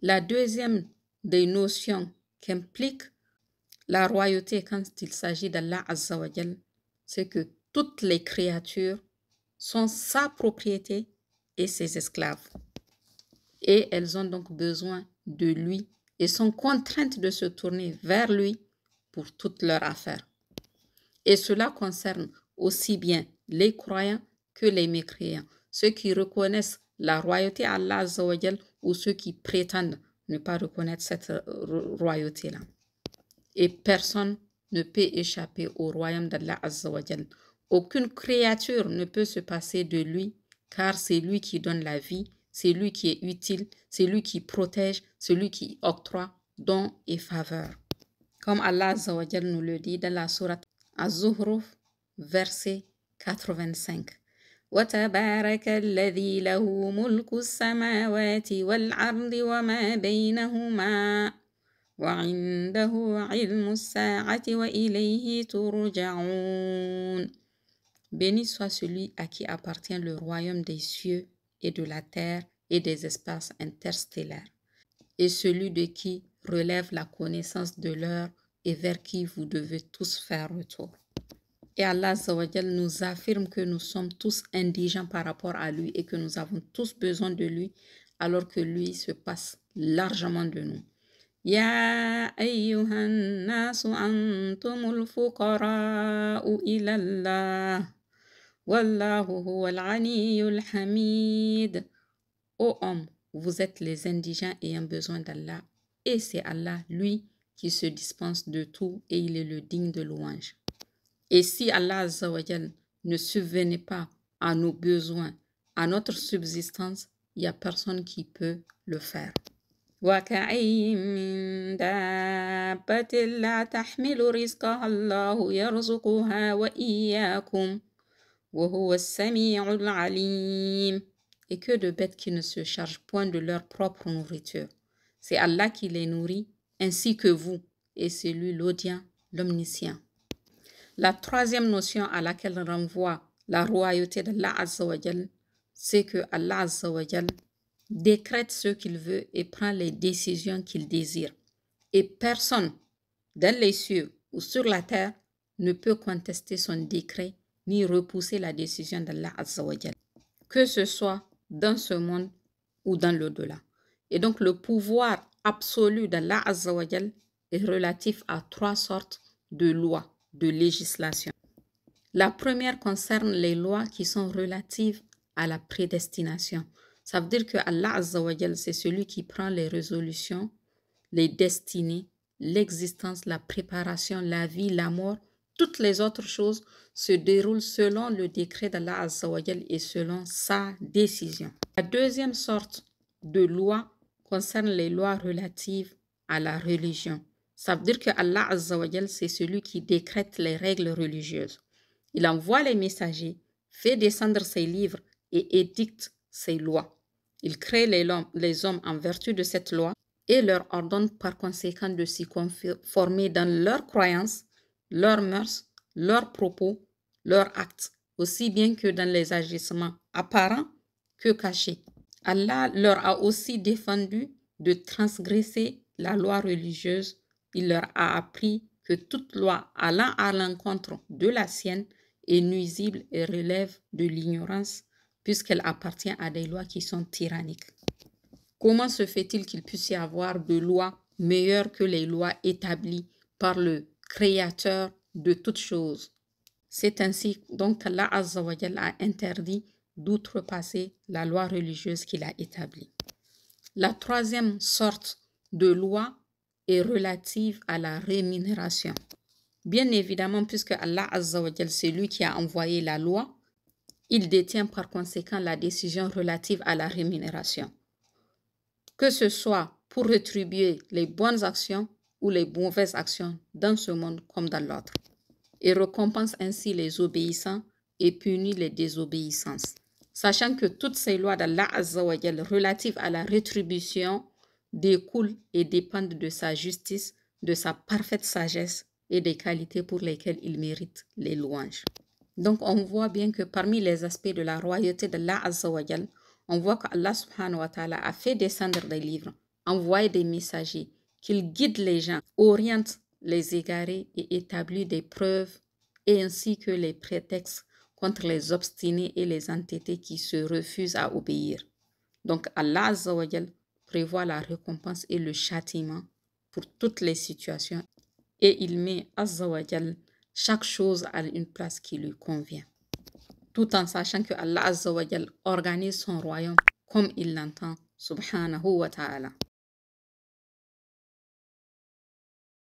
La deuxième des notions qu'implique la royauté quand il s'agit d'Allah Azza wa Jal, c'est que toutes les créatures sont sa propriété et ses esclaves. Et elles ont donc besoin de lui et sont contraintes de se tourner vers lui pour toutes leurs affaires. Et cela concerne aussi bien les croyants que les mécréants, ceux qui reconnaissent la royauté à Allah Azza wa Jal ou ceux qui prétendent ne pas reconnaître cette royauté-là. Et personne ne peut échapper au royaume d'Allah Azza wa Jal. Aucune créature ne peut se passer de lui, car c'est lui qui donne la vie, c'est lui qui est utile, c'est lui qui protège, c'est lui qui octroie dons et faveurs. Comme Allah Azza wa Jal nous le dit dans la sourate Az-Zukhruf, verset 85. وتبارك الذي له ملك السماوات والأرض وما بينهما وعنده علم الساعة وإليه ترجعون. Béni soit celui à qui appartient le royaume des cieux et de la terre et des espaces interstellaires, et celui de qui relève la connaissance de l'heure et vers qui vous devez tous faire retour. Et Allah Azza wa Jal nous affirme que nous sommes tous indigents par rapport à lui et que nous avons tous besoin de lui, alors que lui se passe largement de nous. يا أيها الناس أنتم الفقراء إلى الله والله هو الغني الحميد. Ô hommes, vous êtes les indigents ayant besoin d'Allah, et c'est Allah, lui, qui se dispense de tout et il est le digne de louange. Et si Allah Azza wa Jal ne subvenait pas à nos besoins, à notre subsistance, il n'y a personne qui peut le faire. وكأين من دابة لا تحمل رزقها الله يرزقها وإياكم وهو السميع العليم. Et que de bêtes qui ne se chargent point de leur propre nourriture. C'est Allah qui les nourrit, ainsi que vous, et c'est lui l'audient, l'omniscient. La troisième notion à laquelle renvoie la royauté d'Allah Azza wa Jal, c'est que Allah Azza wa Jal décrète ce qu'il veut et prend les décisions qu'il désire. Et personne, dans les cieux ou sur la terre, ne peut contester son décret ni repousser la décision d'Allah Azza wa Jal, que ce soit dans ce monde ou dans l'au-delà. Et donc le pouvoir absolu d'Allah Azza wa Jal est relatif à trois sortes de lois, de législation. La première concerne les lois qui sont relatives à la prédestination. Ça veut dire que Allah Azza wa Jal, c'est celui qui prend les résolutions, les destinées, l'existence, la préparation, la vie, la mort. Toutes les autres choses se déroulent selon le décret d'Allah Azza wa Jal et selon sa décision. La deuxième sorte de loi concerne les lois relatives à la religion. Ça veut dire que Allah Azza wa Jal, c'est celui qui décrète les règles religieuses. Il envoie les messagers, fait descendre ses livres et édicte ses lois. Il crée les hommes en vertu de cette loi et leur ordonne par conséquent de s'y conformer dans leurs croyances, leurs mœurs, leurs propos, leurs actes, aussi bien que dans les agissements apparents que cachés. Allah leur a aussi défendu de transgresser la loi religieuse. Il leur a appris que toute loi allant à l'encontre de la sienne est nuisible et relève de l'ignorance, puisqu'elle appartient à des lois qui sont tyranniques. Comment se fait-il qu'il puisse y avoir de lois meilleures que les lois établies par le Créateur de toutes choses? C'est ainsi donc qu'Allah Azza wa Jal a interdit d'outrepasser la loi religieuse qu'il a établie. La troisième sorte de loi est relative à la rémunération. Bien évidemment, puisque Allah Azza wa Jal, c'est lui qui a envoyé la loi, il détient par conséquent la décision relative à la rémunération. Que ce soit pour rétribuer les bonnes actions ou les mauvaises actions dans ce monde comme dans l'autre. Et récompense ainsi les obéissants et punit les désobéissances. Sachant que toutes ces lois d'Allah Azza wa Jal relatives à la rétribution découlent et dépendent de sa justice, de sa parfaite sagesse et des qualités pour lesquelles il mérite les louanges. Donc on voit bien que parmi les aspects de la royauté d'Allah Azza wa Jal, on voit qu'Allah subhanahu wa ta'ala a fait descendre des livres envoie des messagers, qu'il guide les gens, oriente les égarés et établit des preuves et ainsi que les prétextes contre les obstinés et les entêtés qui se refusent à obéir. Donc Allah Azza wa Jal prévoit la récompense et le châtiment pour toutes les situations et il met Azza wa Jal chaque chose à une place qui lui convient, tout en sachant que Allah Azza wa Jal organise son royaume comme il l'entend, subhanahu wa ta'ala.